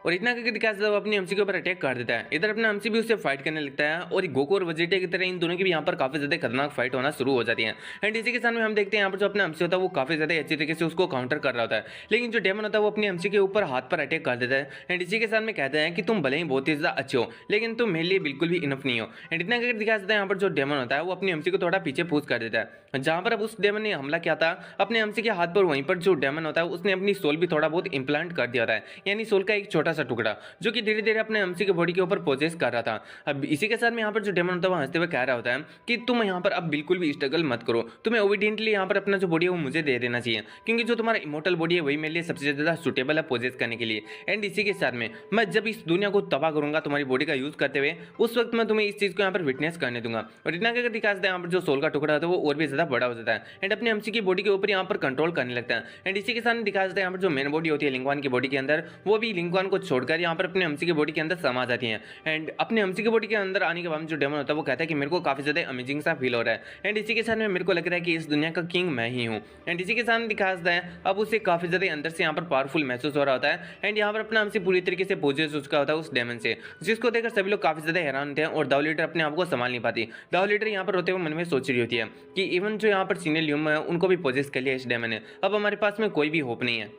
और इतना करके दिखाया जाता है वो अपनी एमसी के ऊपर अटैक कर देता है। इधर अपना एमसी भी उससे फाइट करने लगता है और गोकू और वेजिटा की तरह इन दोनों की भी यहाँ पर काफी ज्यादा खतरनाक फाइट होना शुरू हो जाती है। एंड इसी के साथ में हम देखते हैं यहाँ पर जो अपना एमसी होता है वो काफी ज्यादा अच्छी तरीके से उसको काउंटर कर रहा होता है, लेकिन जो डेमन होता है वो अपनी एमसी के ऊपर हाथ पर अटैक कर देता है। एंड इसी के साथ में कहता है कि तुम भले ही बहुत ही ज्यादा अच्छे हो लेकिन तुम मेरे लिए बिल्कुल भी इनफ नहीं हो। एंड इतना करके दिखाया जाता है यहाँ पर जो डेमन होता है वो अपनी एमसी को थोड़ा पीछे पूछ कर देता है। जहां पर अब उस डेमन ने हमला किया था अपने एमसी के हाथ पर, वहीं पर जो डेमन होता है उसने अपनी सोल भी थोड़ा बहुत इंप्लांट कर दिया था, यानी सोल का एक छोटा सा टुकड़ा जो कि धीरे धीरे अपने एमसी के बॉडी के ऊपर प्रोसेस कर रहा था। अब इसी के साथ में यहाँ पर जो डेमन होता है वो हंसते हुए कह रहा होता है कि तुम यहाँ पर अब बिल्कुल भी स्ट्रगल मत करो, तुम्हें ओबीडियंटली यहाँ पर अपना जो बॉडी है वो मुझे दे देना चाहिए क्योंकि जो तुम्हारा इमोर्टल बॉडी है वही मेरे लिए सबसे ज्यादा सुटेबल है प्रोसेस करने के लिए। एंड इसी के साथ में मैं जब इस दुनिया को तबाह करूंगा तुम्हारी बॉडी का यूज करते हुए उस वक्त मैं तुम्हें इस चीज को यहाँ पर विटनेस करने दूंगा। और इतना करके दिखा देता है यहाँ पर जो सोल का टुकड़ा होता है वो और भी ज्यादा बड़ा हो जाता है एंड अपने एमसी की बॉडी के ऊपर यहाँ पर कंट्रोल करने लगता है। एंड इसी के साथ दिखा देता है यहाँ पर जो मेन बॉडी होती है लिंगवान की बॉडी के अंदर, वो भी लिंगवान को छोड़कर यहाँ पर अपने एमसी की बॉडी के अंदर समा जाती है। एंड अपने एमसी की बॉडी के अंदर आने के बाद जो डेमन होता है वो कहता है कि मेरे को काफी ज्यादा अमेजिंग सा फील हो रहा है एंड इसी के साथ में मेरे को लग रहा है कि इस दुनिया का किंग मैं ही हूँ। एंड इसी के साथ दिखा देता है अब उसे काफी ज्यादा अंदर से यहाँ पर पावरफुल महसूस हो रहा होता है एंड यहाँ पर अपना एमसी पूरी तरीके से पोजेस उसका होता है उस डेमन से, जिसको देखकर सभी लोग काफी ज्यादा हैरान होते हैं और दाव लीडर अपने आप को संभाल नहीं पाती। दाव लीडर यहाँ पर होते हुए मन में सोच रही होती है कि इवन जो यहाँ पर सीनियर ल्यूम है उनको भी पोजेस कर लिया इस डेमन ने, अब हमारे पास में कोई भी होप नहीं है।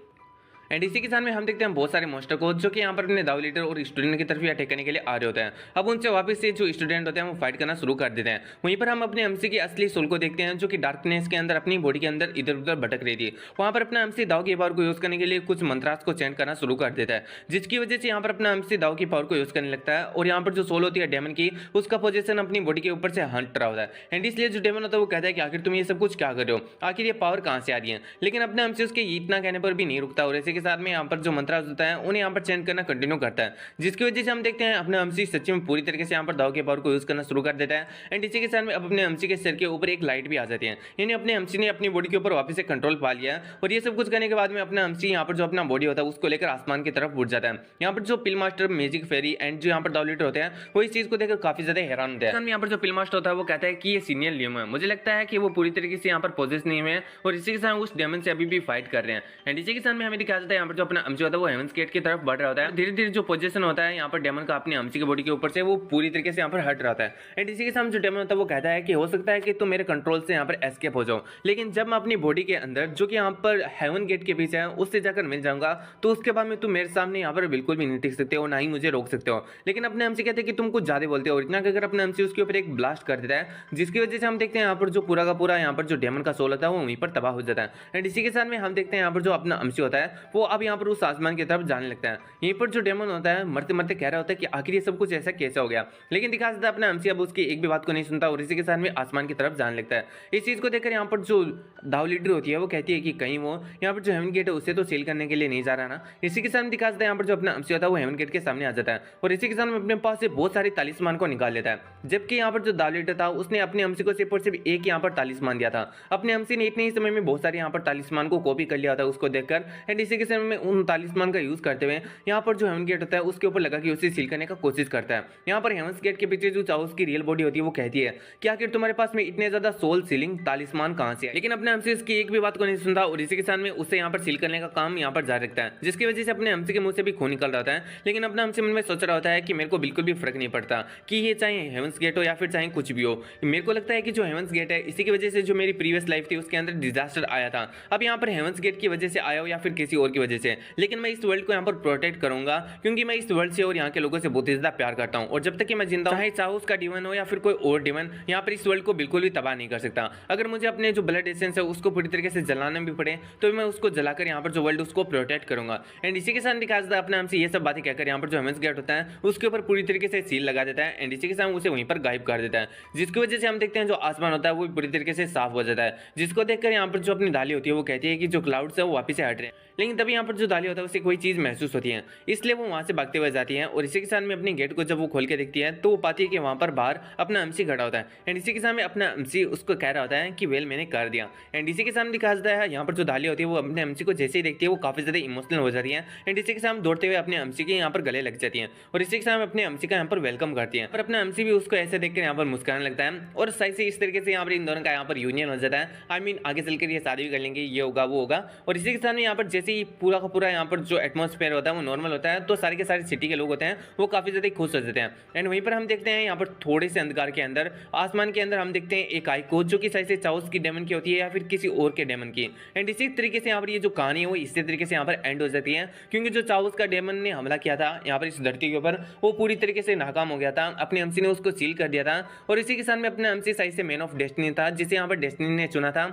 एंड इसी के साथ में हम देखते हैं बहुत सारे मॉन्स्टर को जो कि यहाँ पर अपने दाव लीडर और स्टूडेंट की तरफ ही अटैक करने के लिए आ रहे होते हैं। अब उनसे वापस से जो स्टूडेंट होते हैं वो फाइट करना शुरू कर देते हैं। वहीं पर हम अपने एमसी की असली सोल को देखते हैं जो कि डार्कनेस के अंदर अपनी बॉडी के अंदर इधर उधर भटक रही थी। वहां पर अपना एमसी दाव की पावर को यूज करने के लिए कुछ मंत्रास को चेंज करना शुरू कर देता है, जिसकी वजह से यहाँ पर अपना एमसी दाव की पावर को यूज करने लगता है और यहाँ पर जो सोल होती है डेमन की उसका पोजीशन अपनी बॉडी के ऊपर से हट रहा होता है। एंड इसलिए जो डेमन होता है वो कहता है कि आखिर तुम ये सब कुछ क्या कर रहे हो, आखिर ये पावर कहाँ से आ रही है। लेकिन अपने एमसी उसके इतना कहने पर भी नहीं रुकता और इसी के साथ में यहाँ पर जो मंत्रास होता है उन्हें यहाँ पर चेंज करना कंटिन्यू करता है, जिसकी वजह से हम देखते हैं अपने एमसी सच्ची में पूरी तरीके से यहाँ पर दाव के पावर को यूज करना शुरू कर देता है। एंड इसी के साथ में अब अपने एमसी के सिर के ऊपर एक लाइट भी आ जाती है, यानी अपने एमसी ने अपनी बॉडी के ऊपर वापस से कंट्रोल पा लिया है। और ये सब कुछ करने के बाद में अपना एमसी यहाँ पर जो अपना बॉडी होता है उसको लेकर आसमान की तरफ उड़ जाता है। यहाँ पर जो पिल मास्टर, मैजिक फेरी एंड जो यहाँ पर दाव लीडर होते हैं वो इस चीज को देखकर काफी ज्यादा हैरान होते हैं। यहाँ पर जो पिल मास्टर होता है वो कहता है कि ये सीनियर ल्यूम है, मुझे लगता है कि वो पूरी तरीके से यहाँ पर पोजेस नहीं है और इसी के साथ उस डेमन से अभी भी फाइट कर रहे हैं। एंड इसी के साथ में हमें दिखाया जाता है यहाँ पर जो अपना एमसी होता है वो हेवंस गेट की तरफ बढ़ रहा होता है। धीरे धीरे जो पोजीशन होता है यहाँ पर डेमन का अपने एमसी की बॉडी के ऊपर से वो पूरी तरीके से यहाँ पर हट रहा है। एंड इसी के साथ जो डेमन होता है वो कहता है कि हो सकता है कि तुम मेरे कंट्रोल से यहाँ पर एस्केप हो जाओ, लेकिन जब मैं अपनी बॉडी के अंदर जो कि यहाँ पर हेवन गेट के पीछे है उससे जाकर मिल जाऊंगा तो उसके बाद में तुम मेरे सामने यहाँ पर बिल्कुल भी नहीं टिक सकते हो, ना ही मुझे रोक सकते हो। लेकिन अपने एमसी कहते हैं कि तुम कुछ ज्यादा बोलते हो। इतना कहकर अपने एमसी उसके ऊपर एक ब्लास्ट कर देता है, जिसकी वजह से हम देखते हैं यहाँ पर जो पूरा का पूरा यहाँ पर जो डेमन का सोल होता है वो वहीं पर तबाह हो जाता है। एंड इसी के साथ में हम देखते हैं यहाँ पर जो अपना एमसी होता है वो अब यहाँ पर उस आसमान की तरफ जाने लगता है। यहीं पर जो डेमन होता है मरते मरते कह रहा होता है कि आखिर ये सब कुछ ऐसा कैसे हो गया, लेकिन दिखा देता है अपना एमसी अब उसकी एक भी बात को नहीं सुनता और इसी के साथ में आसमान की तरफ जाने लगता है। इस चीज को देखकर यहाँ पर जो दाव लीडर होती है वो कहती है कि कहीं वो यहाँ पर जो हेवन गेट है उसे तो सील करने के लिए नहीं जा रहा ना। इसी के साथ दिखा देता है यहाँ पर जो अपना एमसी होता है वो हेवन गेट के सामने आ जाता है और इसी के साथ में अपने पास से बहुत सारे तालिस्मान को निकाल लेता है, जबकि यहाँ पर जो दाव लीडर था उसने अपने एमसी को सिर्फ और सिर्फ एक यहाँ पर तालिस्मान दिया था। अपने एमसी ने इतने ही समय में बहुत सारे यहाँ पर तालिस्मान को कॉपी कर लिया था उसको देखकर। एंड इसी के समय में उन तालिस्मान का यूज करते हुए यहाँ पर जो हेवन गेट होता है उसके ऊपर लगा कि उसे सील करने का कोशिश करता है। यहाँ पर हेवंस गेट के पीछे जो चाउस की रियल बॉडी होती है वो कहती है कि आखिर तुम्हारे पास में इतने ज्यादा सोल सीलिंग तालिस्मान कहां से है, लेकिन अपने एमसी इसकी एक भी बात को नहीं सुनता और इसी के साथ में उसे यहाँ पर सील करने का काम यहाँ पर जारी रखता है, जिसकी वजह से अपने एमसी के मुंह से भी खून निकल रहा होता है। लेकिन अपना एमसी मन में सोच रहा होता है कि मेरे को बिल्कुल भी फर्क नहीं पड़ता कि ये चाहे हेवंस गेट हो या फिर चाहे कुछ भी हो। मेरे को लगता है कि जो हेवंस गेट है इसी की वजह से जो मेरी प्रीवियस लाइफ थी उसके अंदर डिजास्टर आया था, अब यहाँ पर हेवंस गेट की वजह से आया हो या फिर किसी और की वजह से, लेकिन मैं इस वर्ल्ड को यहाँ पर प्रोटेक्ट करूंगा क्योंकि मैं इस वर्ल्ड से और यहाँ के लोगों से बहुत ही ज्यादा प्यार करता हूँ और जब तक कि मैं जिंदा हूँ चाहे चाउस का डिवन हो या फिर कोई और डिवन यहाँ पर इस वर्ल्ड को बिल्कुल भी तबाह नहीं कर सकता। अगर मुझे अपने जो ब्लड एसेंस है उसको पूरी तरीके से जलाना भी पड़े तो मैं उसको जलाकर यहाँ पर जो वर्ल्ड उसको प्रोटेक्ट करूंगा। एंड इसी के साथ दिखाया जाता है अपने हमसे ये सब बातें कहकर यहाँ पर जो हेवंस गेट होता है उसके ऊपर पूरी तरीके से सील लगा देता है एंड इसी के साथ उसे वहीं पर गायब कर देता है, जिसकी वजह से हम देखते हैं जो आसमान होता है वो पूरी तरीके से साफ हो जाता है, जिसको देखकर यहाँ पर जो अपनी डाली होती है वो कहती है कि जो क्लाउड्स है वो वापिस से हट रहे हैं। लेकिन तभी यहाँ पर जो दाली होता है उसे कोई चीज़ महसूस होती है, इसलिए वो वहाँ से भागते हुए जाती है। और इसी के साथ में अपने गेट को जब वो खोल के देखती है तो वो पाती है कि वहाँ पर बाहर अपना एमसी खड़ा होता है एंड इसी के सामने अपना एमसी उसको कह रहा होता है कि वेल मैंने कर दिया। एंड इसी के सामने दिखा जाता है यहाँ पर जो दाली होती है वो अपने एमसी को जैसे ही देखती है वो काफ़ी ज़्यादा इमोशनल हो जाती है एंड इसी के सामने दौड़ते हुए अपने एमसी के यहाँ पर गले लग जाती है और इसी के सामने अपने एमसी का यहाँ पर वेलकम करती है। और अपना एमसी भी उसको ऐसे देखकर यहाँ पर मुस्कुराने लगता है और सही से इस तरीके से यहाँ पर इन दोनों का यहाँ पर यूनियन हो जाता है। आई मीन आगे चलकर ये शादी भी कर लेंगे, ये होगा वो होगा। और इसी के सामने यहाँ पर जैसे ही पूरा का पूरा यहाँ पर जो एटमॉस्फेयर होता है वो नॉर्मल होता है तो सारे के सारे सिटी के लोग होते हैं वो काफ़ी ज़्यादा खुश हो जाते हैं। एंड वहीं पर हम देखते हैं यहाँ पर थोड़े से अंधकार के अंदर आसमान के अंदर हम देखते हैं एक आइको जो कि शायद से चाउस की डेमन की होती है या फिर किसी और के डेमन की। एंड इसी तरीके से यहाँ पर ये जो कहानी है वो इसी तरीके से यहाँ पर एंड हो जाती है क्योंकि जो चाउस का डेमन ने हमला किया था यहाँ पर इस धरती के ऊपर वो पूरी तरीके से नाकाम हो गया था। अपने एमसी ने उसको सील कर दिया था और इसी के साथ में अपने एमसी शायद से मैन ऑफ डेस्टिनी था जिसे यहाँ पर डेस्टिनी ने चुना था।